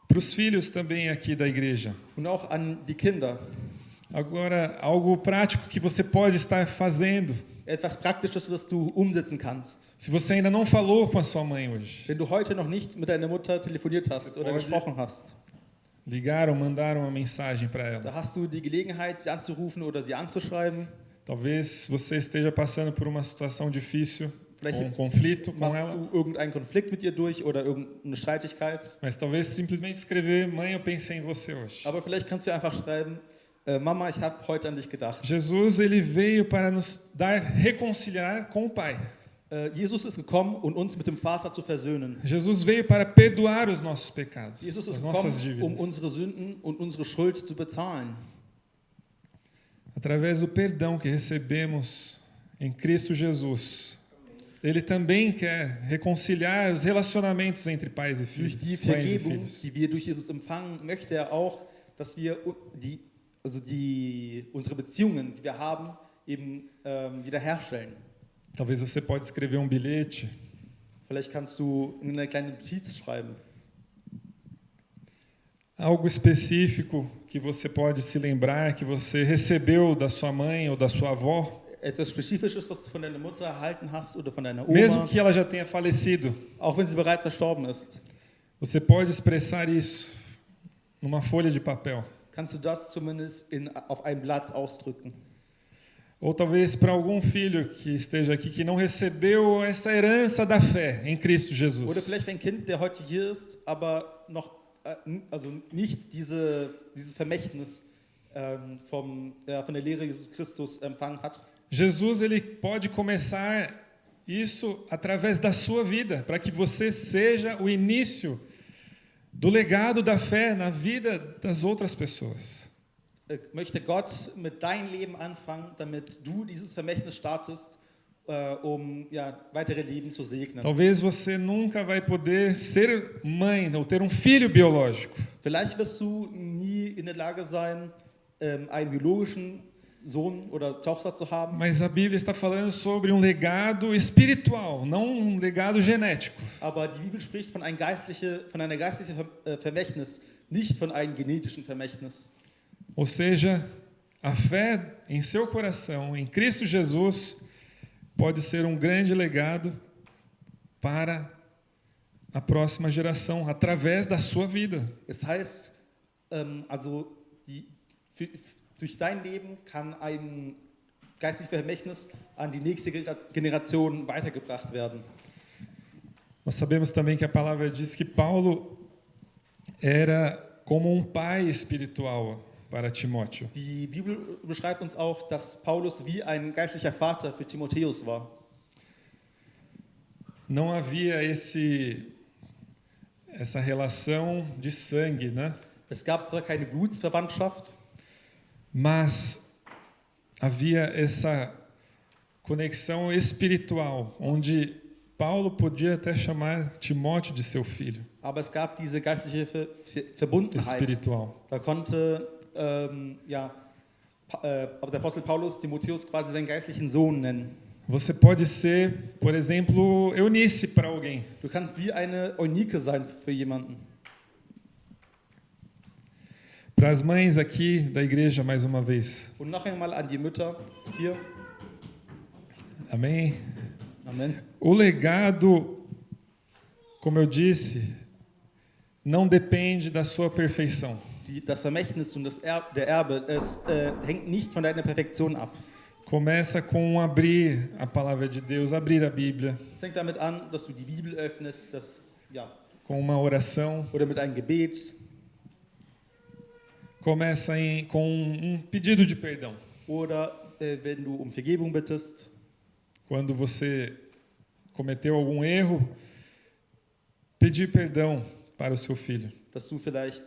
Para os filhos também aqui da igreja. Und auch an die Kinder. Agora, algo prático que você pode estar fazendo. Etwas Praktisches, was du umsetzen kannst. Se você ainda não falou com a sua mãe hoje, Wenn du heute noch nicht mit deiner Mutter telefoniert hast oder Pode. gesprochen hast, ligaram, mandaram uma mensagem para ela. da hast du die Gelegenheit, sie anzurufen oder sie anzuschreiben. Talvez você esteja passando por uma situação difícil, Vielleicht um conflito com machst ela, du irgendeinen Konflikt mit ihr durch oder irgendeine Streitigkeit. mas talvez simplesmente escrever: mãe, eu pensei em você hoje. Aber vielleicht kannst du einfach schreiben, Mama, ich habe heute an dich gedacht. Jesus, ele veio para nos reconciliar com o Pai. Jesus ist gekommen, um uns mit dem Vater zu versöhnen. Jesus veio para perdoar os nossos pecados, Jesus ist as nossas gekommen, um dívidas. unsere Sünden und unsere Schuld zu bezahlen. Através do perdão que recebemos em Cristo Jesus, Ele também quer reconciliar os relacionamentos entre pais e Durch filhos, die mães e Vergebung, filhos. die wir durch Jesus empfangen, möchte er auch, dass wir unsere Beziehungen, die wir haben, eben wiederherstellen. Talvez você pode escrever um bilhete, Vielleicht kannst du eine kleine Notiz schreiben. algo específico que você pode se lembrar que você recebeu da sua mãe ou da sua avó, Etwas Spezifisches, was du von deiner Mutter erhalten hast oder von deiner Oma, mesmo que ela já tenha falecido. auch wenn sie bereits verstorben ist. Você pode expressar isso numa folha de papel. Kannst du das zumindest auf einem Blatt ausdrücken. Ou talvez para algum filho que esteja aqui que não recebeu essa herança da fé em Cristo Jesus. Oder vielleicht ein Kind, der heute hier ist, aber noch nicht dieses Vermächtnis von der Lehre Jesus Christus empfangen hat. Jesus, ele pode começar isso através da sua vida, para que você seja o início do legado da fé na vida das outras pessoas. Möchte Gott mit deinem Leben anfangen, damit du dieses Vermächtnis startest, um weitere Leben zu segnen. Talvez você nunca vai poder ser mãe ou ter um filho biológico, Vielleicht wirst du nie in der Lage sein, einen biologischen Sohn oder Tochter zu haben. mas a Bíblia está falando sobre um legado espiritual, não um legado genético. Aber die Bibel spricht von einer geistlichen Vermächtnis, nicht von einem genetischen Vermächtnis. Ou seja, a fé em seu coração, em Cristo Jesus, pode ser um grande legado para a próxima geração, através da sua vida. Es heißt, Durch dein Leben kann ein geistliches Vermächtnis an die nächste Generation weitergebracht werden. Nós sabemos também que a palavra diz que Paulo era como um pai espiritual para Timóteo. Die Bibel beschreibt uns auch, dass Paulus wie ein geistlicher Vater für Timotheus war. Não havia essa relação de sangue, né? Es gab zwar keine Blutsverwandtschaft, Mas havia essa conexão espiritual, onde Paulo podia até chamar Timóteo de seu filho aber es gab diese geistliche Verbundenheit. espiritual. Da konnte der Apostel Paulus Timotheus quasi seinen geistlichen Sohn nennen. Você pode ser, por exemplo, Eunice para alguém. Du kannst wie eine Eunike sein für jemanden. Para as mães aqui da igreja, mais uma vez. Und noch einmal an die Mütter hier. Amém? Amen. O legado, como eu disse, não depende da sua perfeição. Das Vermächtnis und der Erbe, es hängt nicht von deiner Perfektion ab. Começa com abrir a palavra de Deus, abrir a Bíblia, Es fängt damit an, dass du die Bibel öffnest, com uma oração. oder mit einem Gebet Começa com um pedido de perdão. oder wenn du um Vergebung bittest. Quando você cometeu algum erro, pedir perdão para o seu filho. Dass du vielleicht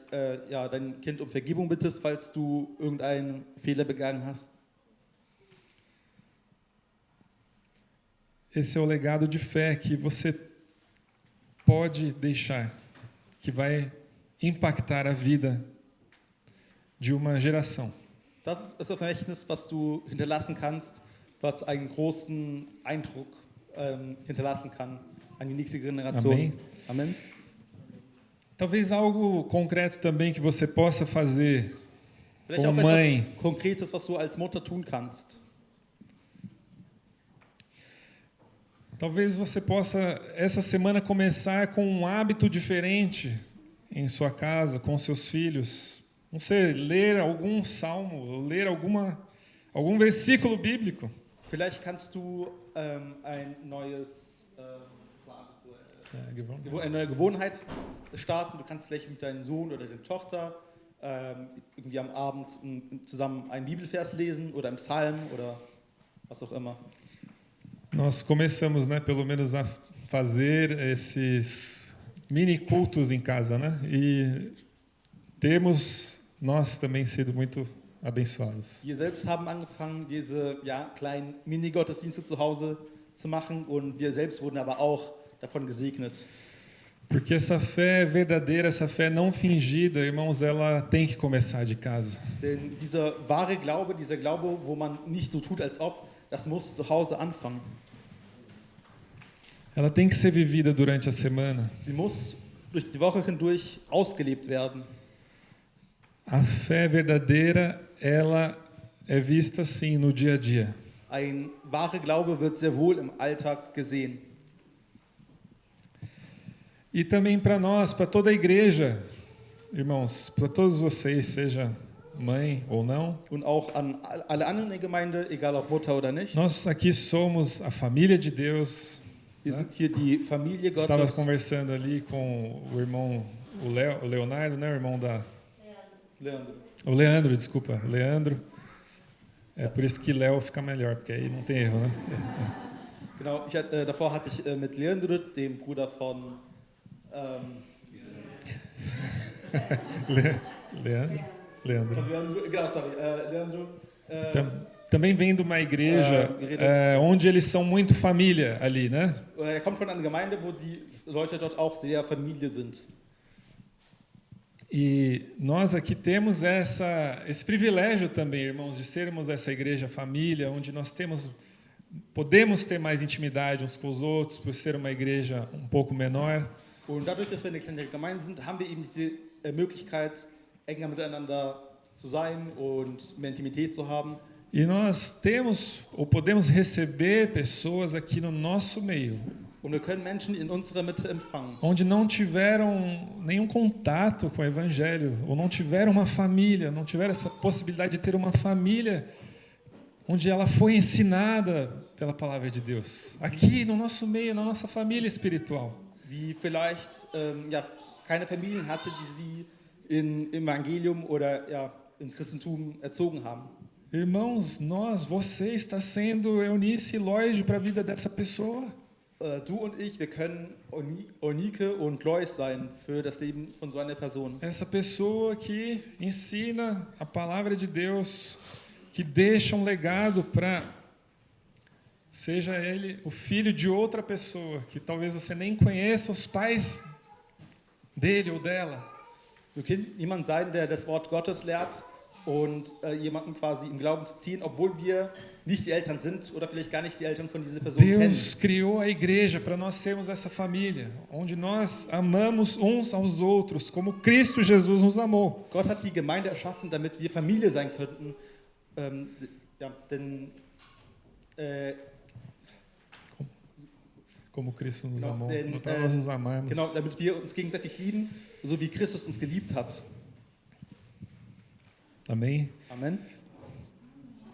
dein Kind um Vergebung bittest, falls du irgendeinen Fehler begangen hast. Esse é o legado de fé que você pode deixar, que vai impactar a vida de uma geração. Das ist das Vermächtnis, was du hinterlassen kannst, was einen großen Eindruck hinterlassen kann an die nächste Generation. Amém. Amen. Talvez algo concreto também que você possa fazer Vielleicht como auch mãe. etwas Konkretes, was du als Mutter tun kannst. Talvez você possa, essa semana, começar com um hábito diferente em sua casa, com seus filhos. Não sei, ler algum salmo, ler algum versículo bíblico. Vielleicht kannst du eine neue Gewohnheit starten. Du kannst vielleicht mit deinem Sohn oder deiner Tochter irgendwie am Abend zusammen einen Bibelvers lesen oder im Psalm oder was auch immer. Nós começamos, né, pelo menos a fazer esses mini cultos em casa, né? E temos nós também sido muito abençoados. Wir selbst haben angefangen, diese kleinen Mini-Gottesdienste zu Hause zu machen und wir selbst wurden aber auch davon gesegnet. Porque essa fé verdadeira, essa fé não fingida, irmãos, ela tem que começar de casa. Denn dieser wahre Glaube, dieser Glaube, wo man nicht so tut, als ob, das muss zu Hause anfangen. Ela tem que ser vivida durante a semana. Sie muss durch die Woche hindurch ausgelebt werden. A fé verdadeira, ela é vista sim no dia a dia. Ein wahrer Glaube wird sehr wohl im Alltag gesehen. E também para nós, para toda a igreja, irmãos, para todos vocês, seja mãe ou não, Und auch an alle anderen in der Gemeinde, egal ob Mutter oder nicht. nós aqui somos a família de Deus. Wir sind hier die Familie Estava Gottes. conversando ali com o irmão, o Leonardo, né, o irmão da... Leandro. O Leandro, desculpa, Leandro. É por isso que Léo fica melhor, porque aí não tem erro, né? Genau, davor hatte ich mit Leandro, dem Bruder von Leandro. Genau, sorry, Leandro. Também vem de uma igreja onde eles são muito família ali, né? Kommt von einer Gemeinde, wo die Leute dort auch sehr Familie sind. E nós aqui temos esse privilégio também, irmãos, de sermos essa igreja família, onde nós podemos ter mais intimidade uns com os outros, por ser uma igreja um pouco menor. Und dadurch, dass wir eine kleine Gemeinde sind, haben wir eben diese Möglichkeit, enger miteinander zu sein und mehr Intimität zu haben. E nós temos ou podemos receber pessoas aqui no nosso meio. Und wir können Menschen in unserer Mitte empfangen, onde não tiveram nenhum contato com o Evangelho, ou não tiveram uma família, não tiveram essa possibilidade de ter uma família onde ela foi ensinada pela palavra de Deus. Aqui no nosso meio, na nossa família espiritual. die vielleicht ja, keine Familien hatte, die sie im Evangelium oder ja, ins Christentum erzogen haben. Irmãos, você está sendo Eunice e Lloyd para a vida dessa pessoa. Du und ich, wir können Eunike und Lois sein für das Leben von so einer Person. Essa pessoa que ensina a palavra de Deus, que deixa um legado para, seja ele o filho de outra pessoa, que talvez você nem conheça os pais dele ou dela. Wir können jemand sein, der das Wort Gottes lehrt und jemanden quasi im Glauben zu ziehen, obwohl wir nicht die Eltern sind oder vielleicht gar nicht die Eltern von dieser Person kennen. Deus criou a igreja para nós sermos essa família, onde nós amamos uns aos outros, como Cristo Jesus nos amou. Gott hat die Gemeinde erschaffen, damit wir Familie sein könnten. Ja, denn Como Cristo nos Genau, amou, denn, para nós nos amarmos. genau, damit wir uns gegenseitig lieben, so wie Christus uns geliebt hat. Amém? Amen.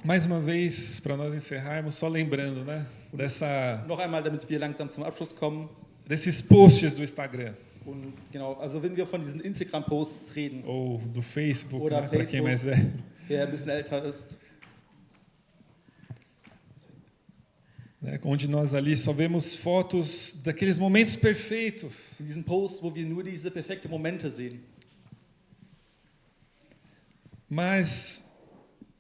Mais uma vez, para nós encerrarmos, só lembrando, né, Noch einmal, damit wir langsam zum Abschluss kommen. desses posts do Instagram Und genau, also wenn wir von diesen Instagram-Posts reden, ou do Facebook, Oder né, para quem é Facebook. mais velho. wer ein bisschen älter ist, Né, onde nós ali só vemos fotos daqueles momentos perfeitos. in diesen Posts, wo wir nur diese perfekten Momente sehen. Mas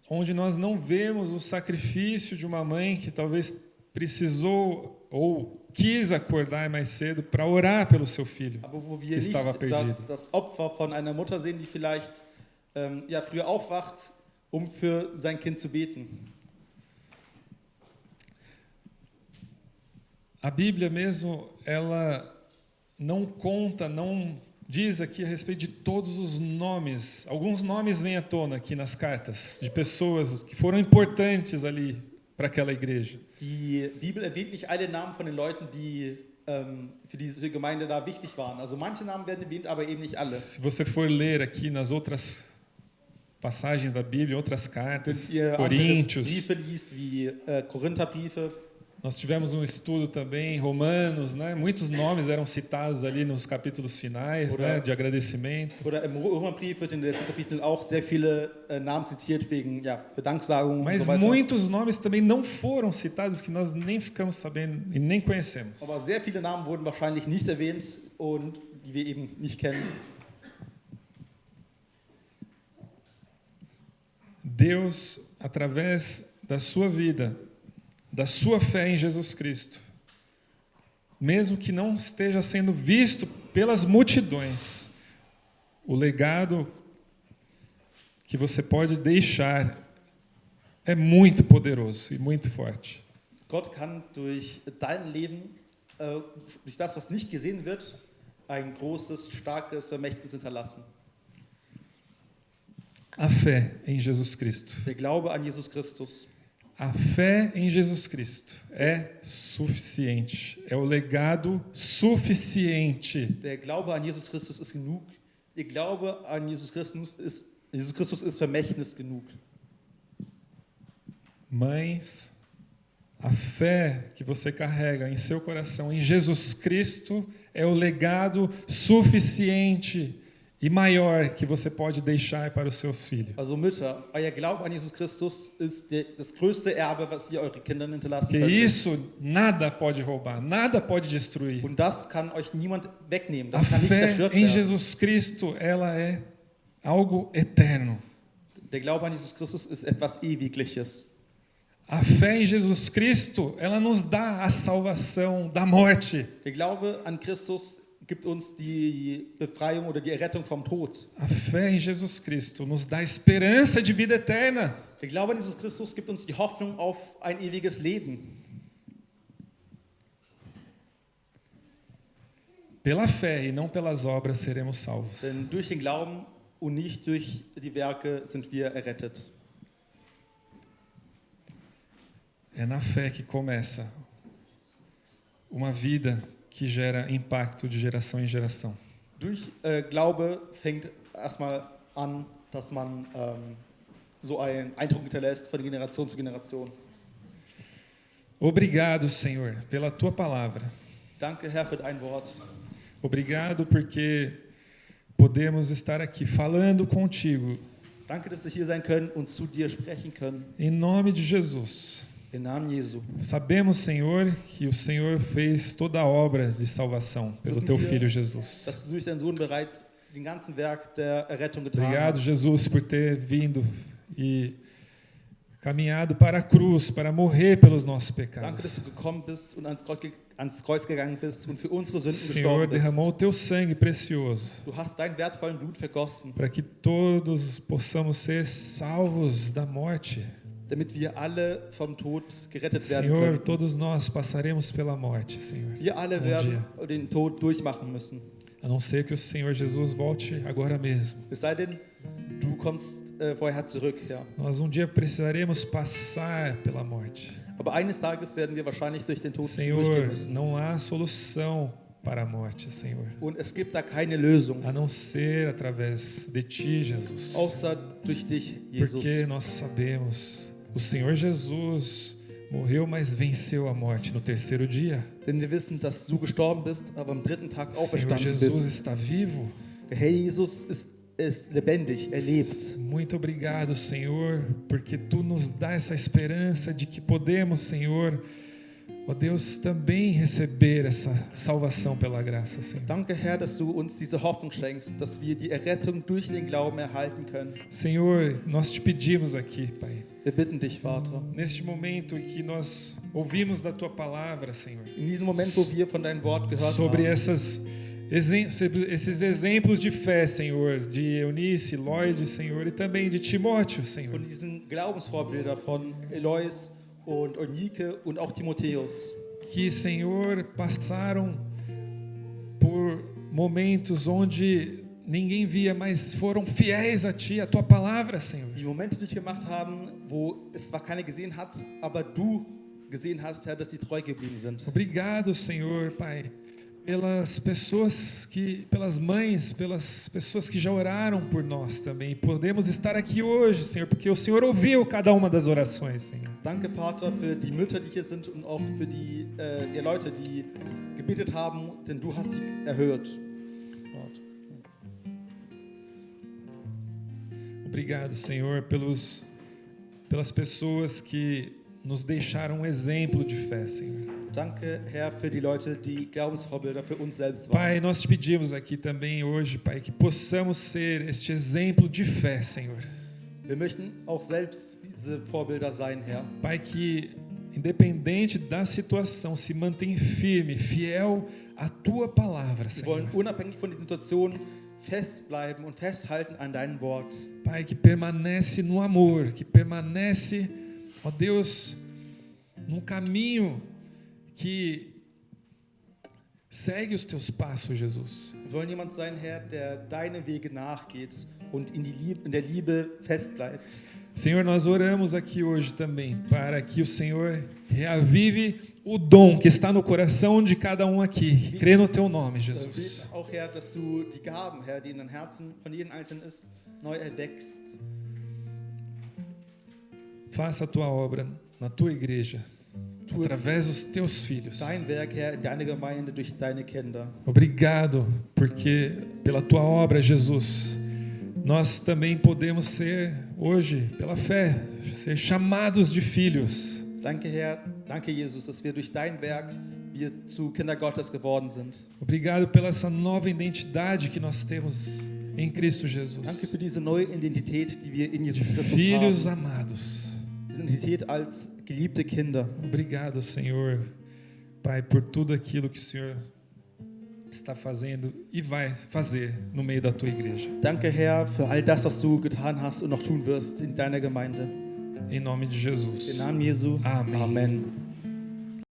onde nós não vemos o sacrifício de uma mãe que talvez precisou ou quis acordar mais cedo para orar pelo seu filho. Aber wo wir que estava nicht perdido. das Opfer von einer Mutter sehen, die vielleicht ja, früher aufwacht, um für sein Kind zu beten. A Bíblia mesmo, ela não conta, não diz aqui a respeito de todos os nomes. Alguns nomes vêm à tona aqui nas cartas, de pessoas que foram importantes ali para aquela igreja. Die Bibel erwähnt nicht alle Namen von den Leuten, die für diese Gemeinde da wichtig waren. Also manche Namen werden erwähnt, aber eben nicht alle. Se você for ler aqui nas outras passagens da Bíblia, outras Wenn cartas, ihr andere Coríntios, Briefe liest, wie Korintherbriefe, nós tivemos um estudo também, Romanos, né? Muitos nomes eram citados ali nos capítulos finais, Oder- né? De agradecimento. oder im Römerbrief wird in den letzten Kapiteln auch sehr viele Namen zitiert wegen ja, für Danksagung und Mas so weiter. muitos nomes também não foram citados que nós nem ficamos sabendo e nem conhecemos. Aber sehr viele Namen wurden wahrscheinlich nicht erwähnt und die wir eben nicht kennen. Deus, através da sua vida, da sua fé em Jesus Cristo, mesmo que não esteja sendo visto pelas multidões, o legado que você pode deixar é muito poderoso e muito forte. Gott kann durch dein Leben, durch das, was nicht gesehen wird, ein großes, starkes Vermächtnis hinterlassen. A fé em Jesus Cristo. Der Glaube an Jesus Christus. A fé em Jesus Cristo é suficiente. É o legado suficiente. Der Glaube an Jesus Christus ist genug. Der Glaube an Jesus Christus ist Vermächtnis genug. Mães, a fé que você carrega em seu coração em Jesus Cristo é o legado suficiente e maior que você pode deixar para o seu filho. Also Mütter, euer Glaube an Jesus Christus ist das größte Erbe, was ihr euren Kindern hinterlassen Que könnt. isso nada pode roubar, nada pode destruir. Und das kann euch niemand wegnehmen. A Das kann nicht fé zerstört em werden. Jesus Cristo, ela é algo eterno. Der Glaube an Jesus Christus ist etwas Ewigliches. A fé em Jesus Cristo, ela nos dá a salvação da morte. Der Glaube an Christus gibt uns die Befreiung oder die Errettung vom Tod. A fé em Jesus Cristo nos dá esperança de vida eterna. Der Glaube an Jesus Christus gibt uns die Hoffnung auf ein ewiges Leben. Pela fé e não pelas obras seremos salvos. Denn durch den Glauben und nicht durch die Werke sind wir errettet. É na fé que começa uma vida que gera impacto de geração em geração. Durch Glaube fängt erstmal an, dass man so einen Eindruck hinterlässt von Generation zu Generation. Obrigado, Senhor, pela tua palavra. Danke, Herr, für dein Wort. Obrigado porque podemos estar aqui falando contigo. Danke, dass wir hier sein können und zu dir sprechen können. Em nome de Jesus. Im Namen Jesu. Sabemos, Senhor, que o Senhor fez toda a obra de salvação pelo teu Filho Jesus. Dass du durch deinen Sohn bereits den ganzen Werk der Errettung getan Obrigado, hast. Jesus, por ter vindo e caminhado para a cruz, para morrer pelos nossos Danke, pecados. dass du gekommen bist und ans Kreuz gegangen bist und für unsere Sünden Senhor, gestorben bist. derramou o teu sangue precioso Du hast dein wertvollen Blut vergossen, para que todos possamos ser salvos da morte. damit wir alle vom Tod gerettet werden Senhor, können. todos nós passaremos pela morte, Senhor. Wir alle werden den Tod durchmachen müssen. A não ser que o Senhor Jesus volte agora mesmo. Es sei denn, du kommst vorher zurück, Herr. Nós dia precisaremos passar pela morte. Aber eines Tages werden wir wahrscheinlich durch den Tod durchgehen Senhor, müssen. não há solução para a morte, Senhor. Und es gibt da keine Lösung, A não ser através de Ti, Jesus. außer durch dich, Jesus. Porque nós sabemos, o Senhor Jesus morreu, mas venceu a morte no terceiro dia. Denn wir wissen, dass du gestorben bist, aber am dritten Tag O Senhor auferstanden Jesus bist. está vivo. Der Herr Jesus ist lebendig, er lebt. Muito obrigado, Senhor, porque Tu nos dá essa esperança de que podemos, Senhor, ó Deus, também receber essa salvação pela graça, Senhor. Danke, Herr, dass du uns diese Hoffnung schenkst, dass wir die Errettung durch den Glauben erhalten können. Senhor, nós te pedimos aqui, Pai, Wir bitten dich, Vater, neste momento em que nós ouvimos da Tua palavra, Senhor, in diesem Moment, wo wir von deinem Wort gehört sobre haben, esses exemplos de fé, Senhor, de Eunice, Lloyd, Senhor, e também de Timóteo, Senhor. von diesen Glaubensvorbildern von Elois und Eunike und auch Timotheus, Que, Senhor, passaram por momentos onde ninguém via, mas foram fiéis a Ti, a Tua palavra, Senhor. die Momente durchgemacht haben, wo es zwar keiner gesehen hat, aber du gesehen hast, Herr, dass sie treu geblieben sind. Obrigado, Senhor, Pai, pelas mães, pelas pessoas que já oraram por nós também. Podemos estar aqui hoje, Senhor, porque o Senhor ouviu cada uma das orações, Senhor. Danke, Vater, für die Mütter, die hier sind und auch für die Leute, die gebetet haben, denn du hast sie erhört. Obrigado, Senhor, pelas pessoas que nos deixaram um exemplo de fé, Senhor. Danke, Herr, für die Leute, die Glaubensvorbilder für uns selbst waren. Pai, nós te pedimos aqui também hoje, Pai, que possamos ser este exemplo de fé, Senhor. Wir möchten auch selbst diese Vorbilder sein, Herr. Pai, que independente da situação, se mantém firme, fiel à Tua palavra, Wir Senhor. wollen unabhängig von der Situation festbleiben und festhalten an deinem Wort. Pai, que permanece no amor, que permanece, ó Deus, num caminho que segue os Teus passos, Jesus. Wir wollen jemand sein, Herr, der deine Wege nachgeht und in der Liebe festbleibt. Senhor, nós oramos aqui hoje também para que o Senhor reavive o dom que está no coração de cada um aqui. Crê no Teu nome, Wir Jesus. beten auch, Herr, dass du die Gaben, Herr, die in den Herzen von jedem Einzelnen ist, neu erweckst. Faça a Tua obra na Tua igreja, através dos Teus filhos. Dein Werk, Herr, in deiner Gemeinde durch deine Kinder. Obrigado, porque pela Tua obra, Jesus, nós também podemos ser hoje, pela fé, ser chamados de filhos. Danke, Herr, danke, Jesus, dass wir durch dein Werk wir zu Kinder Gottes geworden sind. Obrigado pela essa nova identidade que nós temos em Cristo Jesus. Danke für diese neue Identität, die wir in De Jesus Christus filhos haben. amados. Diese Identität als geliebte Kinder. Obrigado, Senhor, Pai, por tudo aquilo que o Senhor está fazendo e vai fazer no meio da Tua igreja. Danke, Herr, für all das, was du getan hast und noch tun wirst in deiner Gemeinde. Em nome de Jesus. Im Namen Jesu. Amém. Amen.